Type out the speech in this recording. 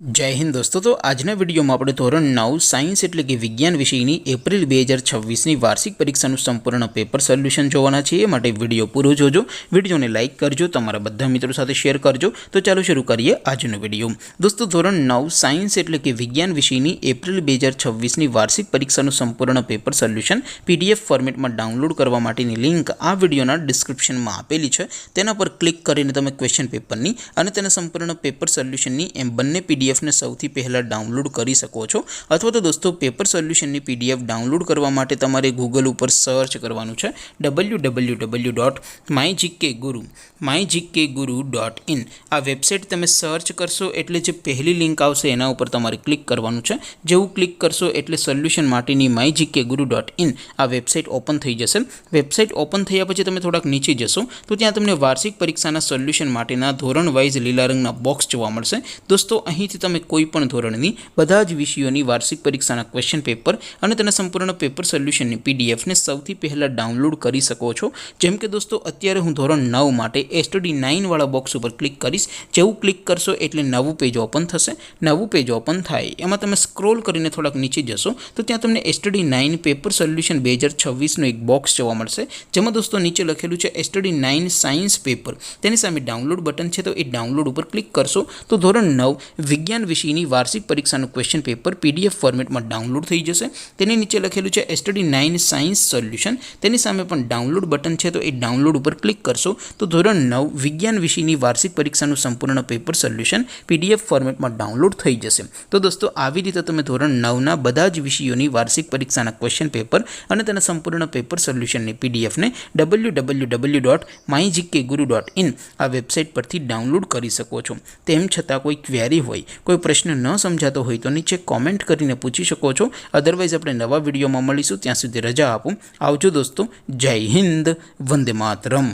जय हिंद दोस्तों। तो આજના વિડીયોમાં આપણે ધોરણ 9 સાયન્સ એટલે કે વિજ્ઞાન વિષયની એપ્રિલ 2026ની વાર્ષિક પરીક્ષાનું સંપૂર્ણ પેપર સોલ્યુશન જોવાના છે। એ માટે વિડીયો પૂરો જોજો, વિડીયોને લાઇક કરજો, તમારા બધા મિત્રો સાથે શેર કરજો। તો ચાલો શરૂ કરીએ આજનો વિડીયો। દોસ્તો ધોરણ 9 સાયન્સ એટલે કે વિજ્ઞાન વિષયની એપ્રિલ 2026ની વાર્ષિક પરીક્ષાનું સંપૂર્ણ પેપર સોલ્યુશન પીડીએફ ફોર્મેટમાં ડાઉનલોડ કરવા માટેની લિંક આ વિડીયોના ડિસ્ક્રિપ્શનમાં આપેલી છે। તેના પર ક્લિક કરીને તમે ક્વેશ્ચન પેપરની અને તેના સંપૂર્ણ પેપર સોલ્યુશનની એમ બંને પીડીએફ ने સૌથી પહેલા ડાઉનલોડ કરી શકો છો। અથવા તો દોસ્તો પેપર સોલ્યુશનની પીડીએફ ડાઉનલોડ કરવા માટે તમારે ગૂગલ ઉપર સર્ચ કરવાનું છે www.mygkguru.in। આ વેબસાઇટ તમે સર્ચ કરશો એટલે જે પહેલી લિંક આવશે એના ઉપર તમારે ક્લિક કરવાનું છે। જેવું ક્લિક કરશો એટલે સોલ્યુશન માટેની mygkguru.in આ વેબસાઇટ ઓપન થઈ જશે। વેબસાઇટ ઓપન થયા પછી તમે થોડાક નીચે જશો તો ત્યાં તમને વાર્ષિક પરીક્ષાના સોલ્યુશન માટેના ધોરણ વાઇઝ લીલા રંગના બોક્સ જોવા મળશે। દોસ્તો અહીંથી તમે કોઈપણ ધોરણની બધા જ વિષયોની વાર્ષિક પરીક્ષાના ક્વેશ્ચન પેપર અને તેના સંપૂર્ણ પેપર સોલ્યુશનની પીડીએફને સૌથી પહેલાં ડાઉનલોડ કરી શકો છો। જેમ કે દોસ્તો અત્યારે હું ધોરણ 9 માટે STD 9 વાળા બોક્સ ઉપર ક્લિક કરીશ। જેવું ક્લિક કરશો એટલે નવું પેજ ઓપન થશે। નવું પેજ ઓપન થાય એમાં તમે સ્ક્રોલ કરીને થોડાક નીચે જશો તો ત્યાં તમને STD 9 પેપર સોલ્યુશન 2026નું એક બોક્સ જોવા મળશે। જેમાં દોસ્તો નીચે લખેલું છે STD 9 સાયન્સ પેપર, તેની સામે ડાઉનલોડ બટન છે, તો એ ડાઉનલોડ ઉપર ક્લિક કરશો તો ધોરણ 9 વિજ્ઞાન વિષયની વાર્ષિક પરીક્ષાનું ક્વેશ્ચન પેપર પીડીએફ ફોર્મેટમાં ડાઉનલોડ થઈ જશે। તેની નીચે લખેલું છે STD 9 સાયન્સ સોલ્યુશન, તેની સામે પણ ડાઉનલોડ બટન છે, તો એ ડાઉનલોડ ઉપર ક્લિક કરશો તો ધોરણ 9 વિજ્ઞાન વિષયની વાર્ષિક પરીક્ષાનું સંપૂર્ણ પેપર સોલ્યુશન પીડીએફ ફોર્મેટમાં ડાઉનલોડ થઈ જશે। તો દોસ્તો આવી રીતે તમે ધોરણ 9ના બધા જ વિષયોની વાર્ષિક પરીક્ષાના ક્વેશ્ચન પેપર અને તેના સંપૂર્ણ પેપર સોલ્યુશનની પીડીએફને www.mygkguru.in આ વેબસાઇટ પરથી ડાઉનલોડ કરી શકો છો। તેમ છતાં કોઈ ક્વેરી હોય, કોઈ પ્રશ્ન ન સમજાતો હોય તો નીચે કોમેન્ટ કરીને પૂછી શકો છો। અદરવાઇઝ આપણે નવા વિડીયોમાં મળીશું, ત્યાં સુધી રજા આપો। આવજો દોસ્તો, જય હિન્દ, વંદે માતરમ।